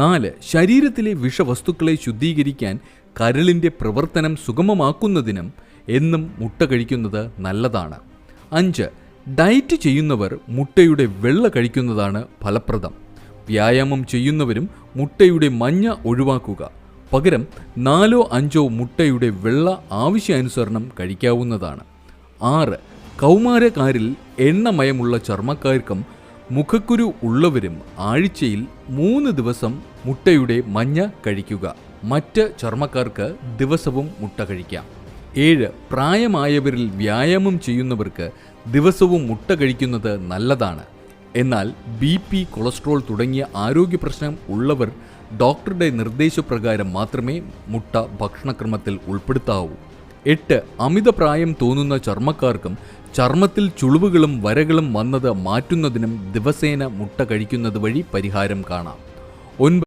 4. ശരീരത്തിലെ വിഷവസ്തുക്കളെ ശുദ്ധീകരിക്കാൻ കരളിൻ്റെ പ്രവർത്തനം സുഗമമാക്കുന്നതിനും എന്നും മുട്ട കഴിക്കുന്നത് നല്ലതാണ്. 5. ഡയറ്റ് ചെയ്യുന്നവർ മുട്ടയുടെ വെള്ള കഴിക്കുന്നതാണ് ഫലപ്രദം. വ്യായാമം ചെയ്യുന്നവരും മുട്ടയുടെ മഞ്ഞ ഒഴിവാക്കുക. പകരം 4-5 മുട്ടയുടെ വെള്ള ആവശ്യാനുസരണം കഴിക്കാവുന്നതാണ്. 6. കൗമാരക്കാരിൽ എണ്ണമയമുള്ള ചർമ്മക്കാർക്കും മുഖക്കുരു ഉള്ളവരും ആഴ്ചയിൽ 3 ദിവസം മുട്ടയുടെ മഞ്ഞ കഴിക്കുക. മറ്റ് ചർമ്മക്കാർക്ക് ദിവസവും മുട്ട കഴിക്കാം. 7. പ്രായമായവരിൽ വ്യായാമം ചെയ്യുന്നവർക്ക് ദിവസവും മുട്ട കഴിക്കുന്നത് നല്ലതാണ്. എന്നാൽ BP, കൊളസ്ട്രോൾ തുടങ്ങിയ ആരോഗ്യ പ്രശ്നം ഉള്ളവർ ഡോക്ടറുടെ നിർദ്ദേശപ്രകാരം മാത്രമേ മുട്ട ഭക്ഷണക്രമത്തിൽ ഉൾപ്പെടുത്താവൂ. 8. അമിതപ്രായം തോന്നുന്ന ചർമ്മക്കാർക്കും ചർമ്മത്തിൽ ചുളിവുകളും വരകളും വന്നത് മാറ്റുന്നതിനും ദിവസേന മുട്ട കഴിക്കുന്നത് വഴി പരിഹാരം കാണാം. 9.